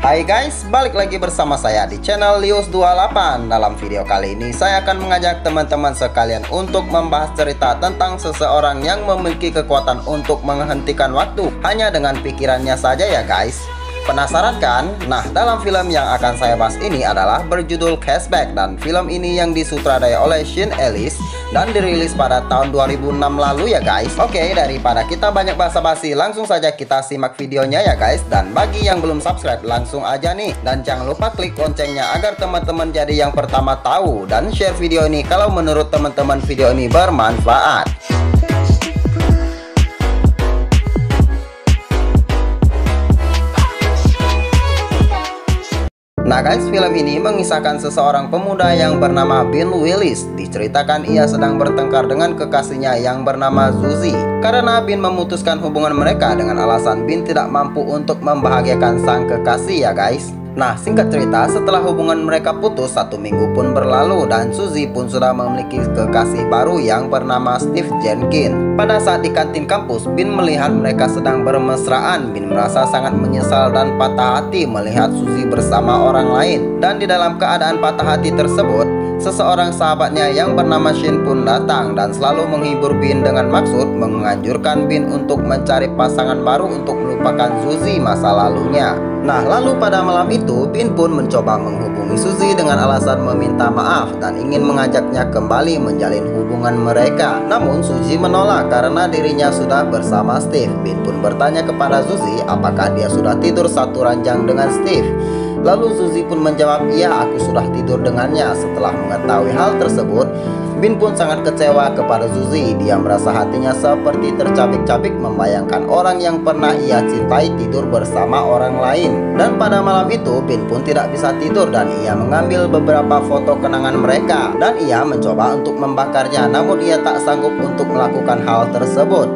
Hai guys, balik lagi bersama saya di channel Lius28. Dalam video kali ini saya akan mengajak teman-teman sekalian untuk membahas cerita tentang seseorang yang memiliki kekuatan untuk menghentikan waktu hanya dengan pikirannya saja ya guys. Penasaran kan? Nah, dalam film yang akan saya bahas ini adalah berjudul Cashback, dan film ini yang disutradai oleh Shane Ellis dan dirilis pada tahun 2006 lalu ya guys. Oke, daripada kita banyak basa-basi, langsung saja kita simak videonya ya guys. Dan bagi yang belum subscribe, langsung aja nih. Dan jangan lupa klik loncengnya agar teman-teman jadi yang pertama tahu. Dan share video ini kalau menurut teman-teman video ini bermanfaat. Nah guys, film ini mengisahkan seseorang pemuda yang bernama Ben Willis. Diceritakan ia sedang bertengkar dengan kekasihnya yang bernama Suzy, karena Ben memutuskan hubungan mereka dengan alasan Ben tidak mampu untuk membahagiakan sang kekasih ya guys. Nah, singkat cerita, setelah hubungan mereka putus, 1 minggu pun berlalu dan Suzy pun sudah memiliki kekasih baru yang bernama Steve Jenkins. Pada saat di kantin kampus, Ben melihat mereka sedang bermesraan. Ben merasa sangat menyesal dan patah hati melihat Suzy bersama orang lain. Dan di dalam keadaan patah hati tersebut, seseorang sahabatnya yang bernama Shane pun datang dan selalu menghibur Ben dengan maksud menganjurkan Ben untuk mencari pasangan baru untuk melupakan Suzy masa lalunya. Nah, lalu pada malam itu, Ben pun mencoba menghubungi Suzy dengan alasan meminta maaf dan ingin mengajaknya kembali menjalin hubungan mereka. Namun Suzy menolak karena dirinya sudah bersama Steve. Ben pun bertanya kepada Suzy apakah dia sudah tidur satu ranjang dengan Steve. Lalu Suzy pun menjawab, "Iya, aku sudah tidur dengannya." Setelah mengetahui hal tersebut, Ben pun sangat kecewa kepada Suzy. Dia merasa hatinya seperti tercabik-cabik membayangkan orang yang pernah ia cintai tidur bersama orang lain. Dan pada malam itu, Ben pun tidak bisa tidur dan ia mengambil beberapa foto kenangan mereka. Dan ia mencoba untuk membakarnya, namun ia tak sanggup untuk melakukan hal tersebut.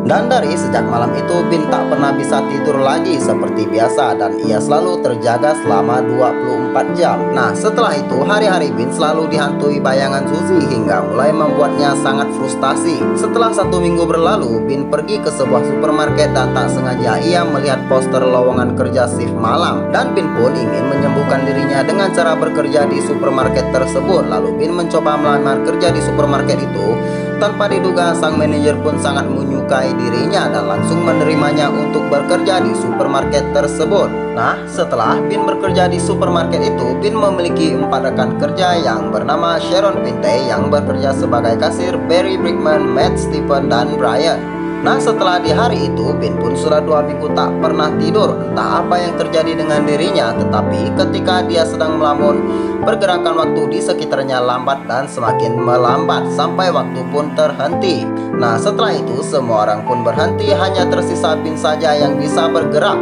Dan dari sejak malam itu, Ben tak pernah bisa tidur lagi seperti biasa dan ia selalu terjaga selama 24 jam. Nah, setelah itu hari-hari Ben selalu dihantui bayangan Suzy hingga mulai membuatnya sangat frustasi. Setelah 1 minggu berlalu, Ben pergi ke sebuah supermarket dan tak sengaja ia melihat poster lowongan kerja shift malam. Dan Ben pun ingin menyembuhkan dirinya dengan cara bekerja di supermarket tersebut. Lalu Ben mencoba melamar kerja di supermarket itu. Tanpa diduga, sang manajer pun sangat menyukai dirinya dan langsung menerimanya untuk bekerja di supermarket tersebut. Nah, setelah Ben bekerja di supermarket itu, Ben memiliki 4 rekan kerja yang bernama Sharon Pinte yang bekerja sebagai kasir, Barry Brickman, Matt, Stephen, dan Brian. Nah, setelah di hari itu, Ben pun sudah 2 minggu tak pernah tidur. Entah apa yang terjadi dengan dirinya, tetapi ketika dia sedang melamun, pergerakan waktu di sekitarnya lambat dan semakin melambat sampai waktu pun terhenti. Nah, setelah itu semua orang pun berhenti, hanya tersisa Ben saja yang bisa bergerak.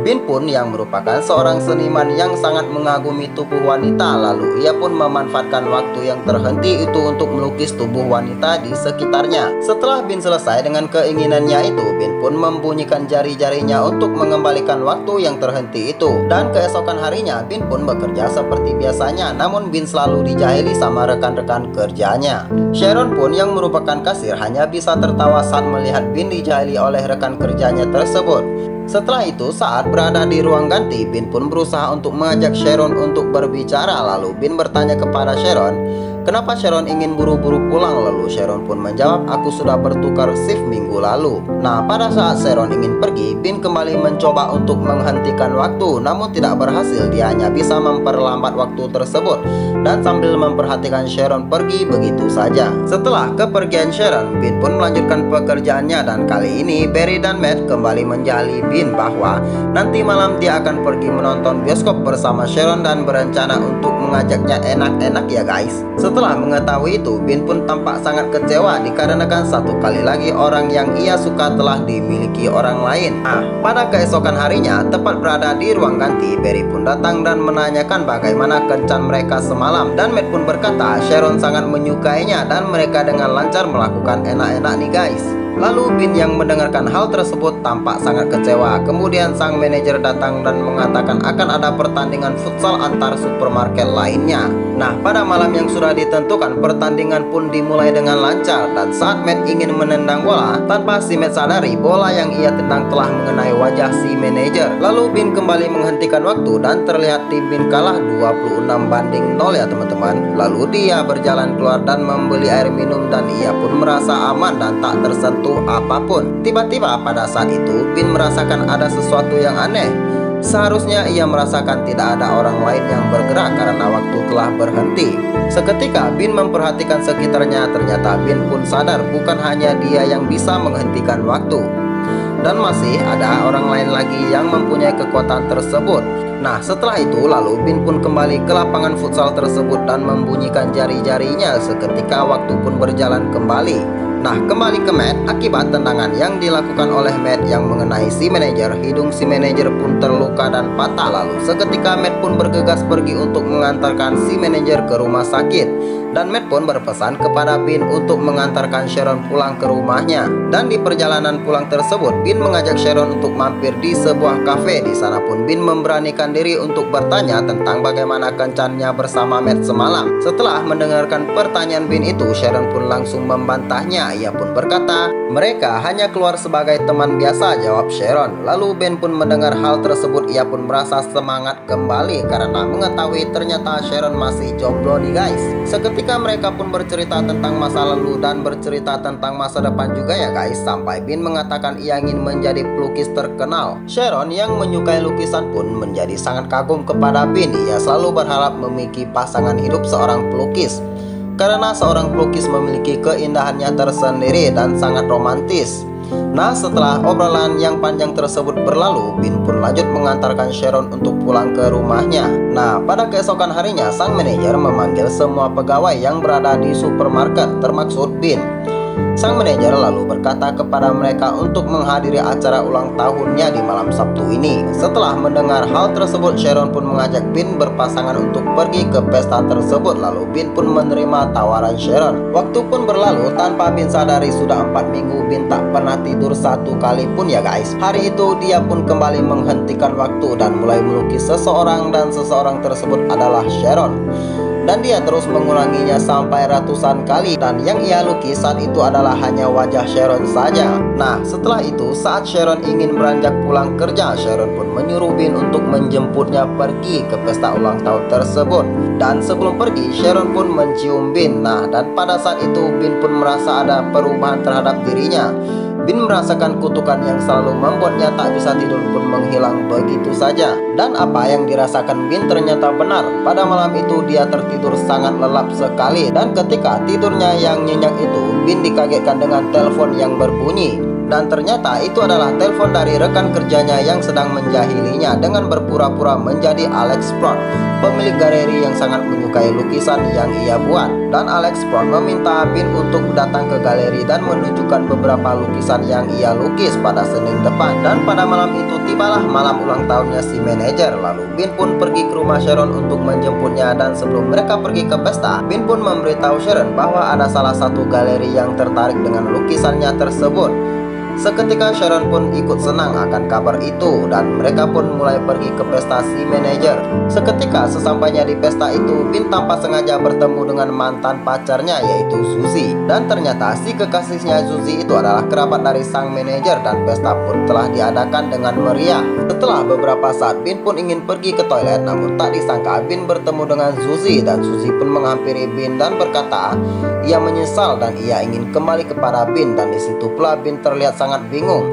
Ben pun yang merupakan seorang seniman yang sangat mengagumi tubuh wanita, lalu ia pun memanfaatkan waktu yang terhenti itu untuk melukis tubuh wanita di sekitarnya. Setelah Ben selesai dengan keinginannya itu, Ben pun membunyikan jari-jarinya untuk mengembalikan waktu yang terhenti itu. Dan keesokan harinya, Ben pun bekerja seperti biasanya, namun Ben selalu dijahili sama rekan-rekan kerjanya. Sharon pun yang merupakan kasir hanya bisa tertawa saat melihat Ben dijahili oleh rekan kerjanya tersebut. Setelah itu, saat berada di ruang ganti, Ben pun berusaha untuk mengajak Sharon untuk berbicara. Lalu Ben bertanya kepada Sharon, kenapa Sharon ingin buru-buru pulang? Lalu Sharon pun menjawab, "Aku sudah bertukar shift minggu lalu." Nah, pada saat Sharon ingin pergi, Ben kembali mencoba untuk menghentikan waktu, namun tidak berhasil. Dia hanya bisa memperlambat waktu tersebut dan sambil memperhatikan Sharon pergi begitu saja. Setelah kepergian Sharon, Ben pun melanjutkan pekerjaannya dan kali ini Barry dan Matt kembali menjali Ben bahwa nanti malam dia akan pergi menonton bioskop bersama Sharon dan berencana untuk mengajaknya enak-enak ya guys. Setelah mengetahui itu, Ben pun tampak sangat kecewa dikarenakan satu kali lagi orang yang ia suka telah dimiliki orang lain. Nah, pada keesokan harinya, tepat berada di ruang ganti, Barry pun datang dan menanyakan bagaimana kencan mereka semalam. Dan Matt pun berkata Sharon sangat menyukainya dan mereka dengan lancar melakukan enak-enak nih guys. Lalu Ben yang mendengarkan hal tersebut tampak sangat kecewa. Kemudian sang manajer datang dan mengatakan akan ada pertandingan futsal antar supermarket lainnya. Nah, pada malam yang sudah ditentukan, pertandingan pun dimulai dengan lancar. Dan saat Matt ingin menendang bola, tanpa si Matt sadari bola yang ia tendang telah mengenai wajah si manajer. Lalu Bin kembali menghentikan waktu dan terlihat tim Bin kalah 26-0 ya teman-teman. Lalu dia berjalan keluar dan membeli air minum dan ia pun merasa aman dan tak tersentuh apapun. Tiba-tiba pada saat itu Bin merasakan ada sesuatu yang aneh. Seharusnya ia merasakan tidak ada orang lain yang bergerak karena waktu telah berhenti. Seketika Bin memperhatikan sekitarnya, ternyata Bin pun sadar bukan hanya dia yang bisa menghentikan waktu. Dan masih ada orang lain lagi yang mempunyai kekuatan tersebut. Nah, setelah itu lalu Bin pun kembali ke lapangan futsal tersebut dan membunyikan jari-jarinya. Seketika waktu pun berjalan kembali. Nah, kembali ke Matt, akibat tendangan yang dilakukan oleh Matt yang mengenai si manajer, hidung si manajer pun terluka dan patah. Lalu seketika Matt pun bergegas pergi untuk mengantarkan si manajer ke rumah sakit. Dan Matt pun berpesan kepada Bin untuk mengantarkan Sharon pulang ke rumahnya. Dan di perjalanan pulang tersebut, Bin mengajak Sharon untuk mampir di sebuah kafe. Di sana pun Bin memberanikan diri untuk bertanya tentang bagaimana kencannya bersama Matt semalam. Setelah mendengarkan pertanyaan Bin itu, Sharon pun langsung membantahnya. Ia pun berkata, mereka hanya keluar sebagai teman biasa, jawab Sharon. Lalu Ben pun mendengar hal tersebut, ia pun merasa semangat kembali karena mengetahui ternyata Sharon masih jomblo nih guys. Seketika mereka pun bercerita tentang masa lalu dan bercerita tentang masa depan juga ya guys. Sampai Bin mengatakan ia ingin menjadi pelukis terkenal. Sharon yang menyukai lukisan pun menjadi sangat kagum kepada Bin. Ia selalu berharap memiliki pasangan hidup seorang pelukis. Karena seorang pelukis memiliki keindahannya tersendiri dan sangat romantis. Nah, setelah obrolan yang panjang tersebut berlalu, Bin pun lanjut mengantarkan Sharon untuk pulang ke rumahnya. Nah, pada keesokan harinya, sang manajer memanggil semua pegawai yang berada di supermarket, termaksud Bin. Sang manajer lalu berkata kepada mereka untuk menghadiri acara ulang tahunnya di malam Sabtu ini. Setelah mendengar hal tersebut, Sharon pun mengajak Bin berpasangan untuk pergi ke pesta tersebut. Lalu Bin pun menerima tawaran Sharon. Waktu pun berlalu tanpa Bin sadari sudah 4 minggu Bin tak pernah tidur satu kali pun ya guys. Hari itu dia pun kembali menghentikan waktu dan mulai melukis seseorang, dan seseorang tersebut adalah Sharon. Dan dia terus mengulanginya sampai ratusan kali. Dan yang ia lukis saat itu adalah hanya wajah Sharon saja. Nah, setelah itu saat Sharon ingin beranjak pulang kerja, Sharon pun menyuruh Bin untuk menjemputnya pergi ke pesta ulang tahun tersebut. Dan sebelum pergi, Sharon pun mencium Bin. Nah, dan pada saat itu Bin pun merasa ada perubahan terhadap dirinya. Bin merasakan kutukan yang selalu membuatnya tak bisa tidur pun menghilang begitu saja. Dan apa yang dirasakan Bin ternyata benar. Pada malam itu dia tertidur sangat lelap sekali. Dan ketika tidurnya yang nyenyak itu, Bin dikagetkan dengan telepon yang berbunyi. Dan ternyata itu adalah telepon dari rekan kerjanya yang sedang menjahilinya dengan berpura-pura menjadi Alex Sprout, pemilik galeri yang sangat menyukai lukisan yang ia buat. Dan Alex Sprout meminta Bin untuk datang ke galeri dan menunjukkan beberapa lukisan yang ia lukis pada Senin depan. Dan pada malam itu tibalah malam ulang tahunnya si manajer. Lalu Bin pun pergi ke rumah Sharon untuk menjemputnya. Dan sebelum mereka pergi ke pesta, Bin pun memberitahu Sharon bahwa ada salah satu galeri yang tertarik dengan lukisannya tersebut. Seketika Sharon pun ikut senang akan kabar itu dan mereka pun mulai pergi ke pesta si manajer. Seketika sesampainya di pesta itu, Bin tanpa sengaja bertemu dengan mantan pacarnya yaitu Suzy. Dan ternyata si kekasihnya Suzy itu adalah kerabat dari sang manajer dan pesta pun telah diadakan dengan meriah. Setelah beberapa saat Bin pun ingin pergi ke toilet, namun tak disangka Bin bertemu dengan Suzy dan Suzy pun menghampiri Bin dan berkata ia menyesal dan ia ingin kembali kepada Bin. Dan disitu pula Bin terlihat sangat bingung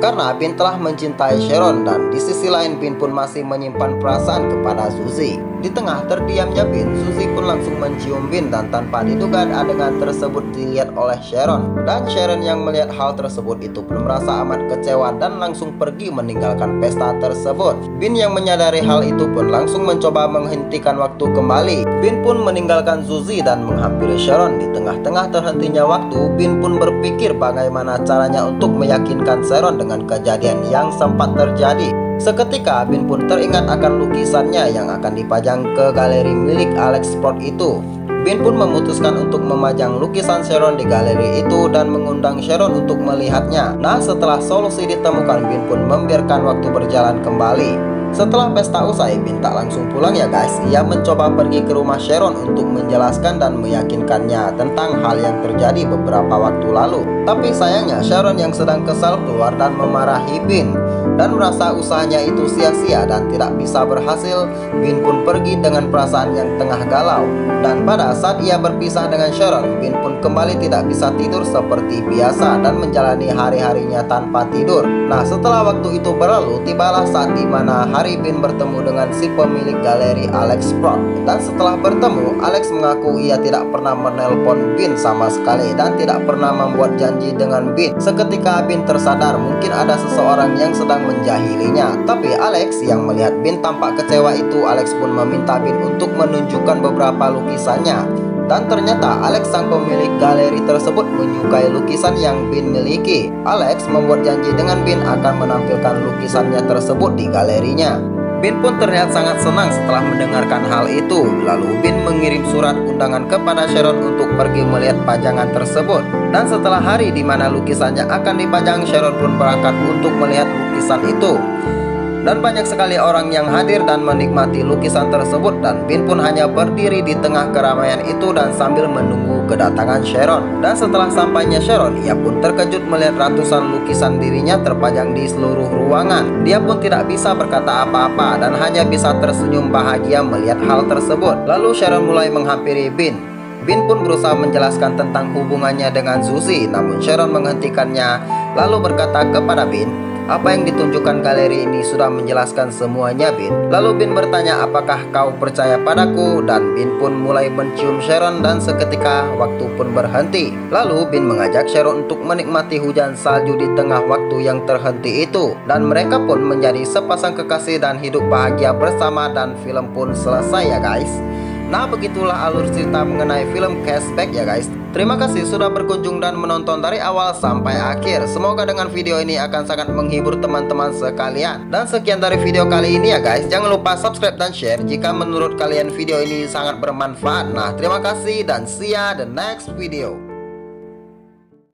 karena Bin telah mencintai Sharon dan di sisi lain Bin pun masih menyimpan perasaan kepada Suzy. Di tengah terdiamnya Bin, Suzy pun langsung mencium Bin dan tanpa diduga adegan tersebut dilihat oleh Sharon. Dan Sharon yang melihat hal tersebut itu pun merasa amat kecewa dan langsung pergi meninggalkan pesta tersebut. Bin yang menyadari hal itu pun langsung mencoba menghentikan waktu kembali. Bin pun meninggalkan Suzy dan menghampiri Sharon. Di tengah-tengah terhentinya waktu, Bin pun berpikir bagaimana caranya untuk meyakinkan Sharon dengan kejadian yang sempat terjadi. Seketika Bin pun teringat akan lukisannya yang akan dipajang ke galeri milik Alex Sprout itu. Bin pun memutuskan untuk memajang lukisan Sharon di galeri itu dan mengundang Sharon untuk melihatnya. Nah, setelah solusi ditemukan, Bin pun membiarkan waktu berjalan kembali. Setelah pesta usai, Bin tak langsung pulang ya guys. Ia mencoba pergi ke rumah Sharon untuk menjelaskan dan meyakinkannya tentang hal yang terjadi beberapa waktu lalu. Tapi sayangnya Sharon yang sedang kesal keluar dan memarahi Bin dan merasa usahanya itu sia-sia dan tidak bisa berhasil. Bin pun pergi dengan perasaan yang tengah galau. Dan pada saat ia berpisah dengan Sharon, Bin pun kembali tidak bisa tidur seperti biasa dan menjalani hari-harinya tanpa tidur. Nah, setelah waktu itu berlalu, tibalah saat dimana hari Bin bertemu dengan si pemilik galeri Alex Sprott. Dan setelah bertemu, Alex mengaku ia tidak pernah menelpon Bin sama sekali dan tidak pernah membuat janji dengan Bin. Seketika Bin tersadar mungkin ada seseorang yang sedang menjahilinya. Tapi Alex yang melihat Bin tampak kecewa itu, Alex pun meminta Bin untuk menunjukkan beberapa lukisannya. Dan ternyata Alex sang pemilik galeri tersebut menyukai lukisan yang Bin miliki. Alex membuat janji dengan Bin akan menampilkan lukisannya tersebut di galerinya. Bin pun terlihat sangat senang setelah mendengarkan hal itu. Lalu Bin mengirim surat undangan kepada Sharon untuk pergi melihat pajangan tersebut. Dan setelah hari di mana lukisannya akan dipajang, Sharon pun berangkat untuk melihat lukisan itu. Dan banyak sekali orang yang hadir dan menikmati lukisan tersebut. Dan Bin pun hanya berdiri di tengah keramaian itu dan sambil menunggu kedatangan Sharon. Dan setelah sampainya Sharon, ia pun terkejut melihat ratusan lukisan dirinya terpajang di seluruh ruangan. Dia pun tidak bisa berkata apa-apa dan hanya bisa tersenyum bahagia melihat hal tersebut. Lalu Sharon mulai menghampiri Bin. Bin pun berusaha menjelaskan tentang hubungannya dengan Suzy, namun Sharon menghentikannya lalu berkata kepada Bin, "Apa yang ditunjukkan galeri ini sudah menjelaskan semuanya, Bin." Lalu Bin bertanya, "Apakah kau percaya padaku?" Dan Bin pun mulai mencium Sharon dan seketika waktu pun berhenti. Lalu Bin mengajak Sharon untuk menikmati hujan salju di tengah waktu yang terhenti itu. Dan mereka pun menjadi sepasang kekasih dan hidup bahagia bersama dan film pun selesai ya guys. Nah, begitulah alur cerita mengenai film Cashback ya guys. Terima kasih sudah berkunjung dan menonton dari awal sampai akhir. Semoga dengan video ini akan sangat menghibur teman-teman sekalian. Dan sekian dari video kali ini ya guys. Jangan lupa subscribe dan share jika menurut kalian video ini sangat bermanfaat. Nah, terima kasih dan see ya the next video.